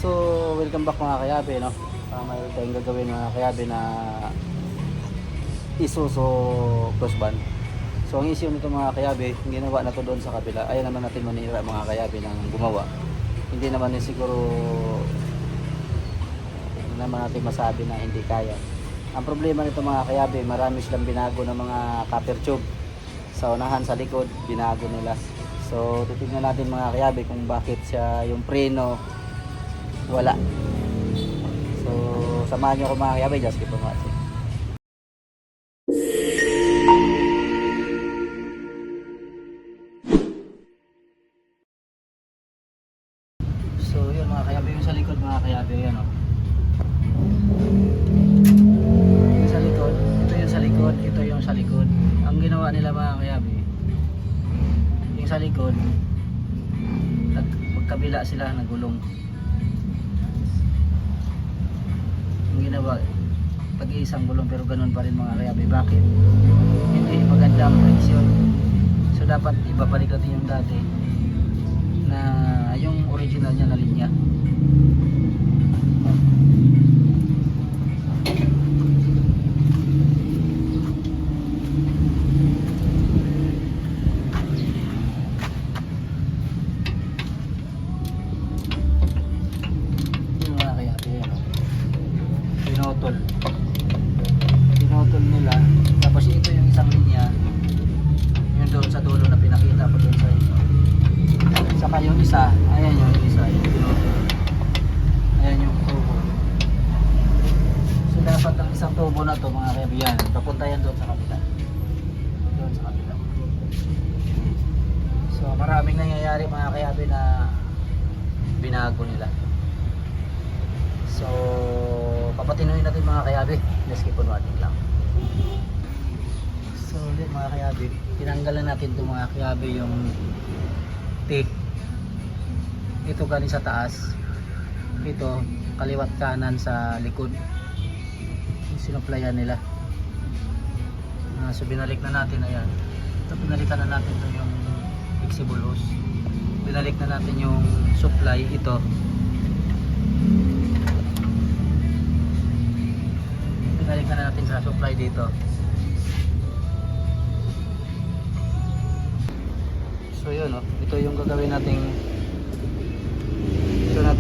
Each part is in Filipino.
So, welcome back mga kayabe, no? Mayroon tayong gagawin mga kayabe na Isuzu crossban. So, ang issue nito mga kayabe, ginawa na to doon sa kabila. Ayaw naman natin manira mga kayabe ng gumawa. Hindi naman siguro hindi naman natin masabi na hindi kaya. Ang problema nito mga kayabe, marami silang binago ng mga copper tube. Sa unahan, sa likod, binago nila. So, titignan natin mga kayabe kung bakit siya yung preno wala. So, samahan nyo ko mga kayabe, just keep on watching. So, yun mga kayabe, yung sa likod mga kayabe, yan o. Yung sa likod, ito yung sa likod, ito yung sa likod. Ang ginawa nila mga kayabe, yung sa likod, magkabila sila ng gulong. Ang ginawa, tag-iisang gulong pero ganun pa rin mga kayabe. Bakit? Hindi maganda ang friction. So dapat ibabalik natin yung dati na yung original niya na linya. Yung mga kayabe, pinotol nila, tapos ito yung isang linya, yun doon sa dulo na pinakita ko doon sa inyo. Saka yung isa, ayan yung isa, yung pinotol, ayan yung tubo. So dapat ang isang tubo na to mga kaibigan, papunta yan doon sa kabila, doon sa kabila. So maraming nangyayari mga kayabi na binago nila. So papatinuin natin mga kayabi, just keep on watching lang. So ulit mga kayabi, tinanggalan natin itong mga kayabi yung tape. Ito galing sa taas, ito kaliwat kanan sa likod, yung sinuplayan nila. So binalik na natin, ayan, ito binalikan na natin ito yung flexible hose, binalik na natin yung supply, ito binalik na natin sa supply dito. So yun, ito yung gagawin natin,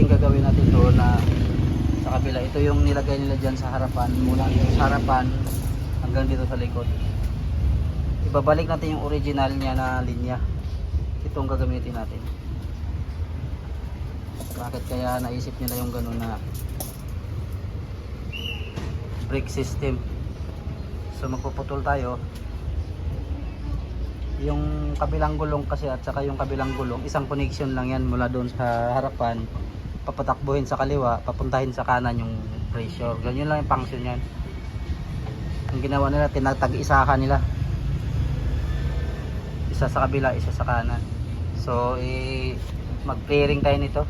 gagawin natin doon na sa kabila. Ito yung nilagay nila dyan sa harapan, mula sa harapan hanggang dito sa likod. Ibabalik natin yung original niya na linya. Itong gagamitin natin. Bakit kaya naisip nila yung ganun na brake system? So magpuputol tayo. Yung kabilang gulong kasi at saka yung kabilang gulong, isang connection lang yan mula doon sa harapan, papatakbuhin sa kaliwa, papuntahin sa kanan yung pressure. Ganyan lang yung function yan. Ang ginawa nila, tinatag-isahan nila, isa sa kabila, isa sa kanan. So mag-clearing tayo nito.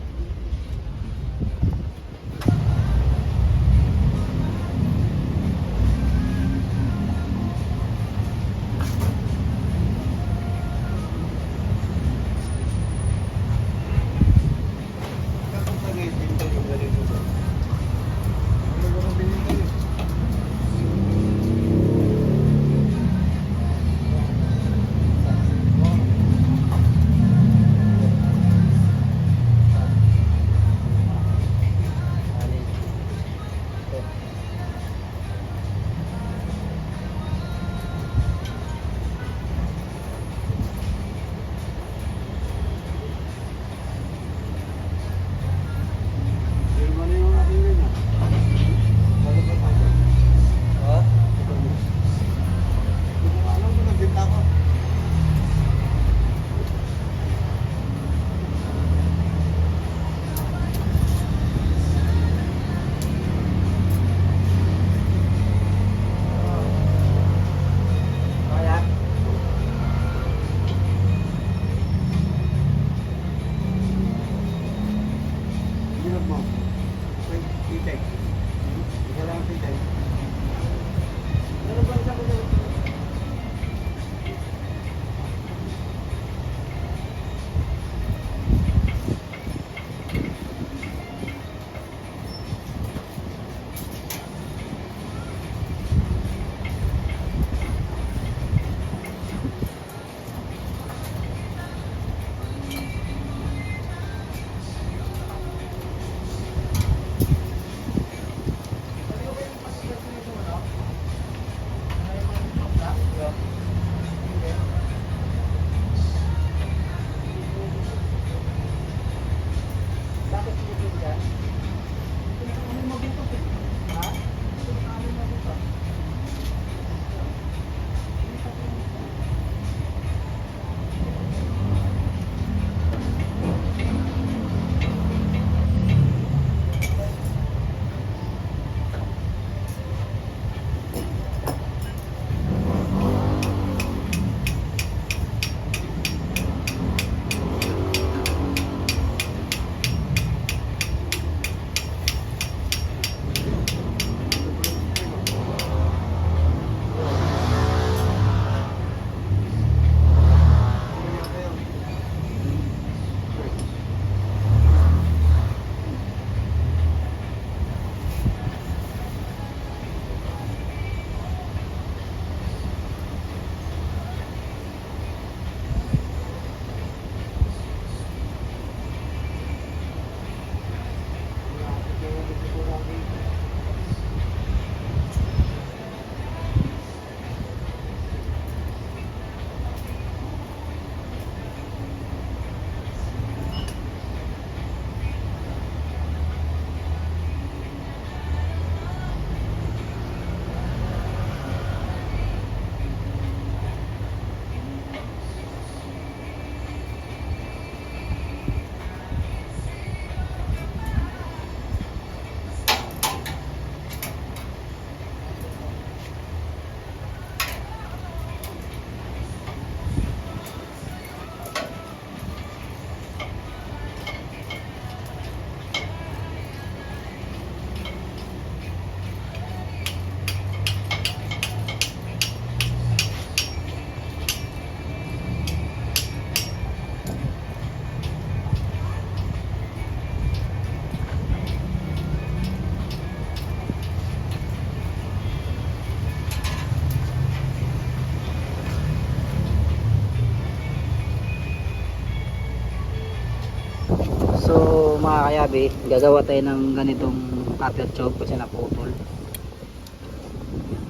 mga kayabi, gagawa tayo ng ganitong cutter choke kasi naputol.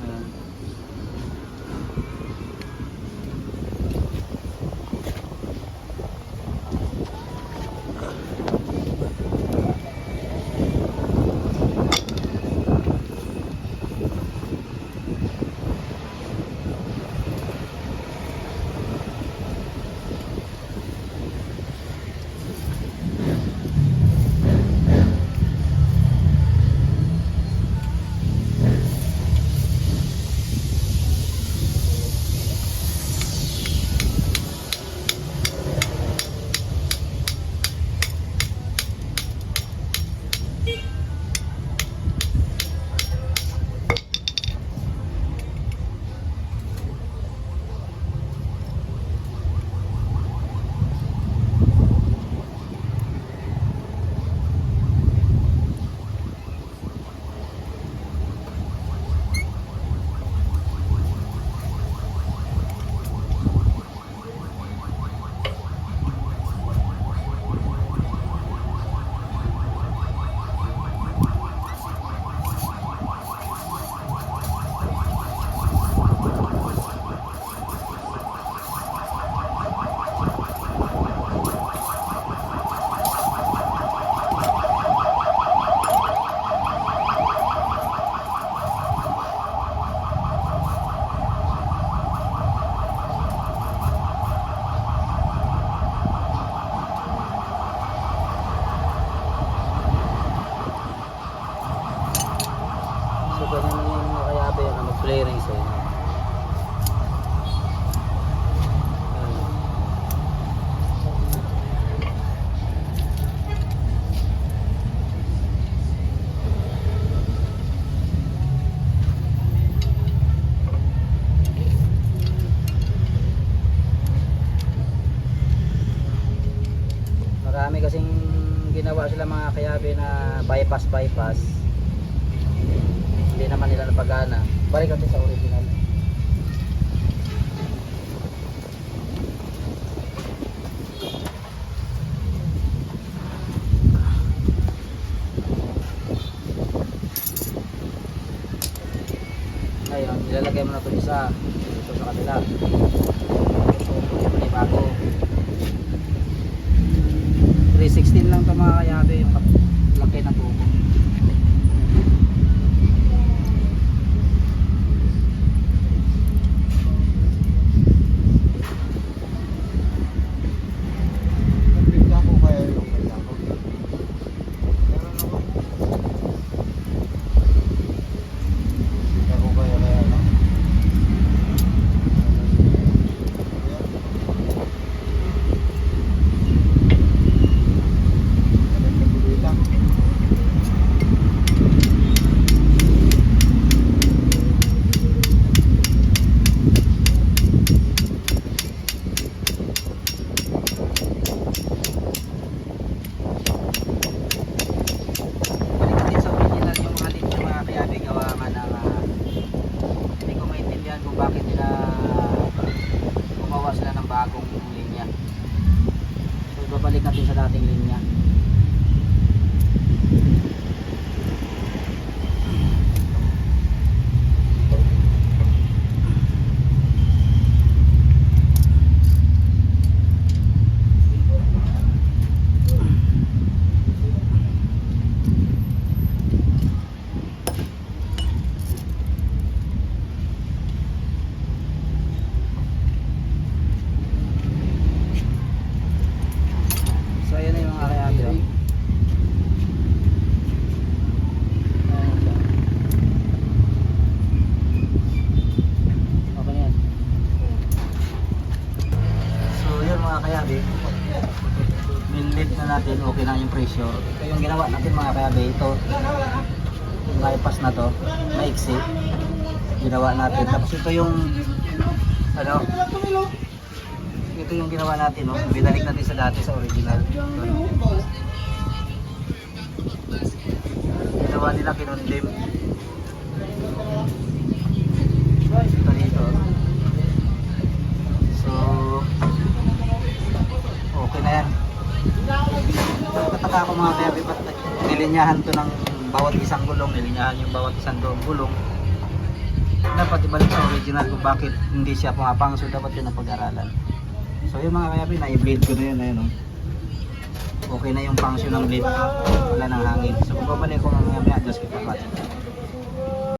Ayan. So ganyan yung mga kayabi yung ano, flaring sa inyo. Marami kasing ginawa sila mga kayabi na bypass. Hindi naman nila napagana. Balik natin sa original. Ngayon, ilalagay mo na ito isa dito sa kabila. So, ito na bago. 316 lang ito mga kayabe, yung laki ng tubo. Bakit nila gumawa sila ng bagong linya. So babalik natin sa dating linya. Minlit na natin, okay na yung pressure. Ito yung ginawa natin mga kayabe. Ito yung bypass na to, maiksi, ginawa natin. Tapos ito yung ano, ito yung ginawa natin, no? Binalik natin sa dati, sa original. Ginawa nila, kinundim ito dito. So okay na yan. nagtataka ako mga kayapi, ba't nilinyahan to ng bawat isang gulong, nilinyahan yung bawat isang gulong. Dapat ibalik sa original kung bakit hindi siya pumapang, so dapat yun ang pag-aralan. So yung mga kayapi, na-bleed ko na yun, ayun, oh. Okay na yung function ng bleed, wala nang hangin. So kung babalik ko mamaya, adjust kita pa.